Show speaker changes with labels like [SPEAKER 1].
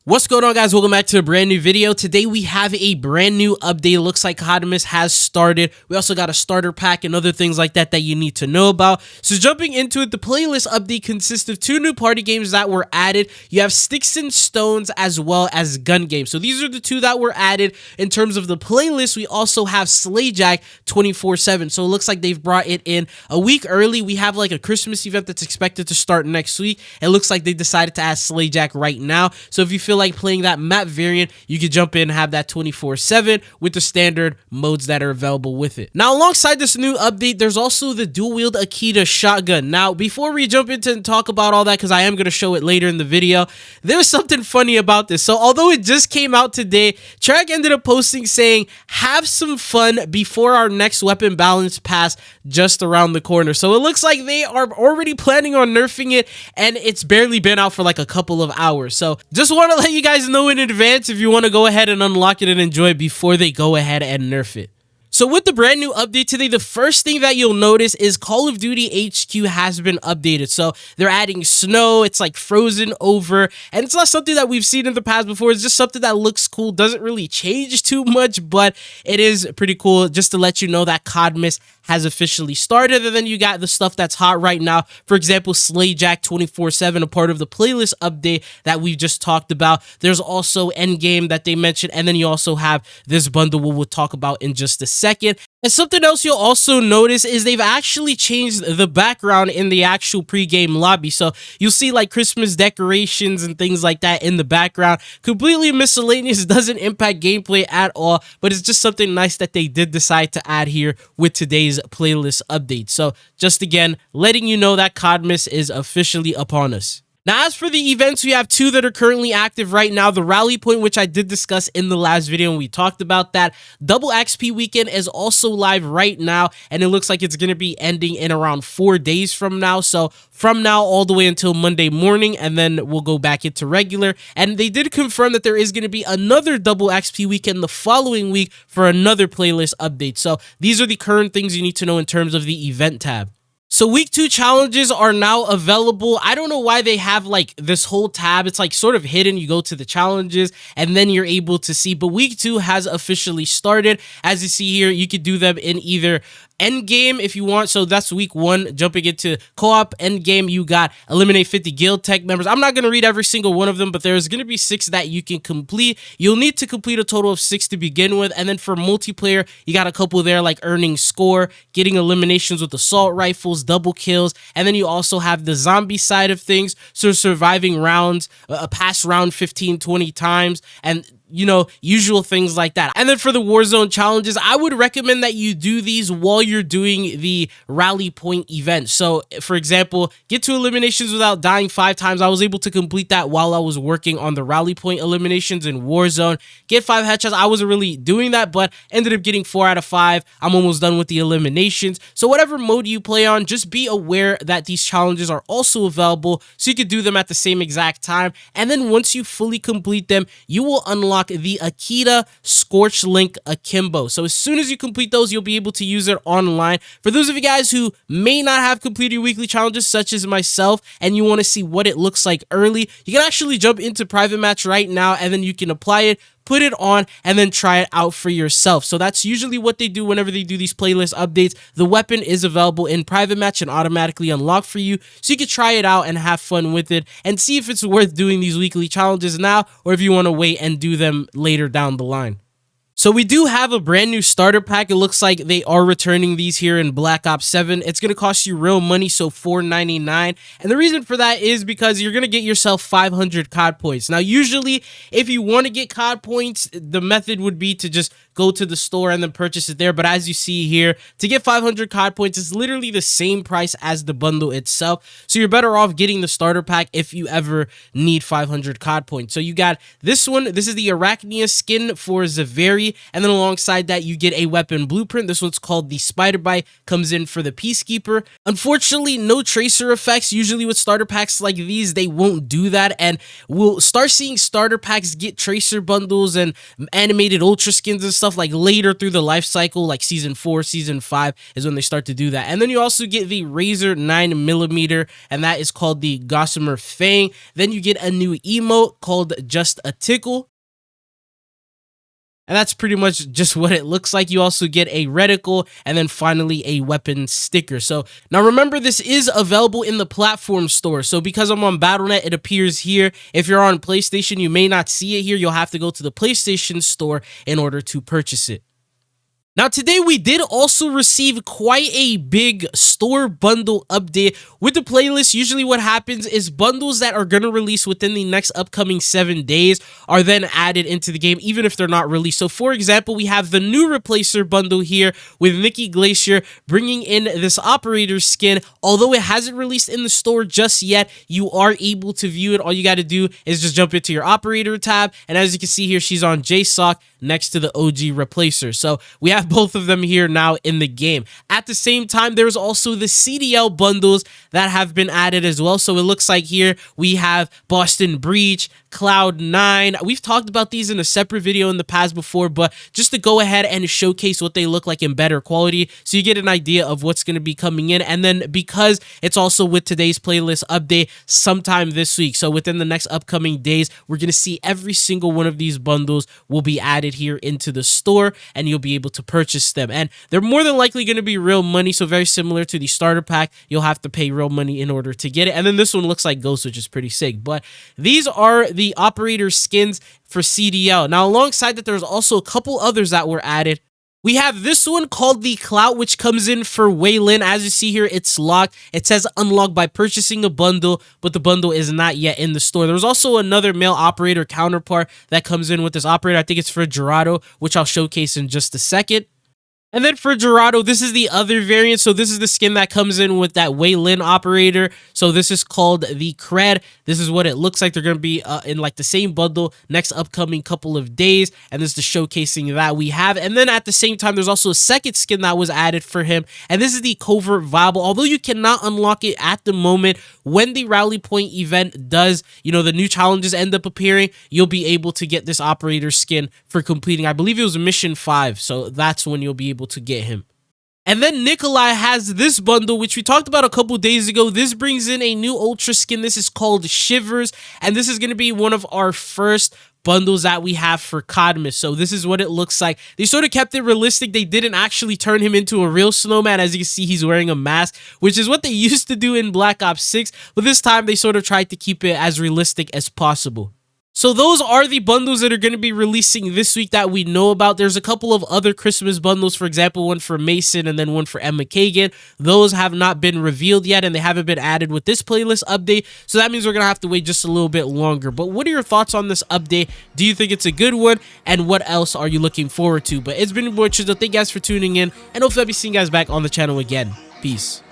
[SPEAKER 1] What's going on, guys? Welcome back to a brand new video. Today we have a brand new update. It looks like CODMAS has started. We also got a starter pack and other things like that that you need to know about. So jumping into it, the playlist update consists of 2 new party games that were added. You have Sticks and Stones as well as Gun Games. So these are the 2 that were added. In terms of the playlist, we also have Slayjack 24/7. So it looks like they've brought it in a week early. We have like a Christmas event that's expected to start next week. It looks like they decided to add Slayjack right now. So if you feel like playing that map variant, you could jump in and have that 24/7 with the standard modes that are available with it. Now, alongside this new update, there's also the dual wield Akita shotgun. Now, before we jump into and talk about all that, because I am going to show it later in the video, there's something funny about this. So although it just came out today, Track ended up posting saying, have some fun before our next weapon balance pass just around the corner. So it looks like they are already planning on nerfing it, and it's barely been out for like a couple of hours. So just want to let you guys know in advance if you want to go ahead and unlock it and enjoy it before they go ahead and nerf it. So with the brand new update today, the first thing that you'll notice is Call of Duty HQ has been updated. So they're adding snow, it's like frozen over, and it's not something that we've seen in the past before. It's just something that looks cool, doesn't really change too much, but it is pretty cool just to let you know that CODMAS has officially started. And then you got the stuff that's hot right now. For example, Slayjack 24/7, a part of the playlist update that we just talked about. There's also Endgame that they mentioned, and then you also have this bundle we'll talk about in just a second. And something else you'll also notice is they've actually changed the background in the actual pregame lobby. So you'll see like Christmas decorations and things like that in the background. Completely miscellaneous, doesn't impact gameplay at all, but it's just something nice that they did decide to add here with today's playlist update. So just again, letting you know that CODMAS is officially upon us. Now, as for the events, we have 2 that are currently active right now. The Rally Point, which I did discuss in the last video, and we talked about that. Double XP Weekend is also live right now, and it looks like it's going to be ending in around 4 days from now. So from now all the way until Monday morning, and then we'll go back into regular. And they did confirm that there is going to be another Double XP Weekend the following week for another playlist update. So these are the current things you need to know in terms of the event tab. So week 2 challenges are now available. I don't know why they have like this whole tab. It's like sort of hidden. You go to the challenges and then you're able to see. But week 2 has officially started. As you see here, you could do them in either end game if you want. So that's week 1. Jumping into co-op end game, you got eliminate 50 guild tech members. I'm not going to read every single one of them, but there's going to be 6 that you can complete. You'll need to complete a total of 6 to begin with. And then for multiplayer, you got a couple there like earning score, getting eliminations with assault rifles, double kills, and then you also have the zombie side of things, so surviving rounds, past round 15-20 times, and you know, usual things like that. And then for the Warzone challenges, I would recommend that you do these while you're doing the Rally Point event. So for example, get to eliminations without dying 5 times. I was able to complete that while I was working on the Rally Point eliminations in Warzone. Get 5 headshots. I wasn't really doing that, but ended up getting 4 out of 5. I'm almost done with the eliminations. So whatever mode you play on, just be aware that these challenges are also available, so you could do them at the same exact time. And then once you fully complete them, you will unlock the Akita Scorch Link Akimbo. So as soon as you complete those, you'll be able to use it online. For those of you guys who may not have completed your weekly challenges, such as myself, and you want to see what it looks like early, you can actually jump into private match right now, and then you can apply it, put it on, and then try it out for yourself. So that's usually what they do whenever they do these playlist updates. The weapon is available in private match and automatically unlocked for you, so you can try it out and have fun with it and see if it's worth doing these weekly challenges now, or if you want to wait and do them later down the line. So we do have a brand new starter pack. It looks like they are returning these here in Black Ops 7. It's going to cost you real money, so $4.99. And the reason for that is because you're going to get yourself 500 COD points. Now, usually, if you want to get COD points, the method would be to just go to the store and then purchase it there. But as you see here, to get 500 COD points is literally the same price as the bundle itself. So you're better off getting the starter pack if you ever need 500 COD points. So you got this one. This is the Arachnia skin for Zavarius. free. And then alongside that, you get a weapon blueprint. This one's called the Spider Bite, comes in for the Peacekeeper. Unfortunately, no tracer effects. Usually with starter packs like these, they won't do that, and we'll start seeing starter packs get tracer bundles and animated ultra skins and stuff like later through the life cycle, like season 4, season 5 is when they start to do that. And then you also get the Razor 9mm, and that is called the Gossamer Fang. Then you get a new emote called Just a Tickle. And that's pretty much just what it looks like. You also get a reticle and then finally a weapon sticker. So now remember, this is available in the platform store. So because I'm on Battle.net, it appears here. If you're on PlayStation, you may not see it here. You'll have to go to the PlayStation store in order to purchase it. Now, today we did also receive quite a big store bundle update with the playlist. Usually what happens is bundles that are going to release within the next upcoming 7 days are then added into the game, even if they're not released. So, for example, we have the new Replacer bundle here with Nikki Glacier bringing in this operator skin. Although it hasn't released in the store just yet, you are able to view it. All you got to do is just jump into your operator tab. And as you can see here, she's on JSOC next to the OG Replacer. So we have both of them here now in the game. At the same time, there's also the CDL bundles that have been added as well. So it looks like here we have Boston Breach, Cloud9. We've talked about these in a separate video in the past before, but just to go ahead and showcase what they look like in better quality so you get an idea of what's going to be coming in. And then because it's also with today's playlist update sometime this week, so within the next upcoming days, we're going to see every single one of these bundles will be added here into the store and you'll be able to purchase them. And they're more than likely going to be real money, so very similar to the starter pack. You'll have to pay real money in order to get it. And then this one looks like Ghost, which is pretty sick. But these are the operator skins for CDL. Now, alongside that, there's also a couple others that were added. We have this one called the Clout, which comes in for Wei Lin. As you see here, it's locked. It says unlock by purchasing a bundle, but the bundle is not yet in the store. There's also another male operator counterpart that comes in with this operator. I think it's for Gerardo, which I'll showcase in just a second. And then for Gerardo, this is the other variant. So this is the skin that comes in with that Wei Lin operator. So this is called the Cred. This is what it looks like. They're going to be in like the same bundle next upcoming couple of days. And this is the showcasing that we have. And then at the same time, there's also a second skin that was added for him. And this is the Covert Viable. Although you cannot unlock it at the moment, when the Rally Point event does, the new challenges end up appearing, you'll be able to get this operator skin for completing, I believe it was mission 5. So that's when you'll be able to get him. And then Nikolai has this bundle, which we talked about a couple days ago. This brings in a new ultra skin. This is called Shivers, and this is going to be one of our first bundles that we have for CODMAS. So this is what it looks like. They sort of kept it realistic. They didn't actually turn him into a real snowman. As you can see, he's wearing a mask, which is what they used to do in Black Ops 6, but this time they sort of tried to keep it as realistic as possible. So those are the bundles that are going to be releasing this week that we know about. There's a couple of other Christmas bundles, for example, one for Mason and then one for Emma Kagan. Those have not been revealed yet and they haven't been added with this playlist update. So that means we're going to have to wait just a little bit longer. But what are your thoughts on this update? Do you think it's a good one? And what else are you looking forward to? But it's been your boy Chizo. Thank you guys for tuning in, and hopefully I'll be seeing you guys back on the channel again. Peace.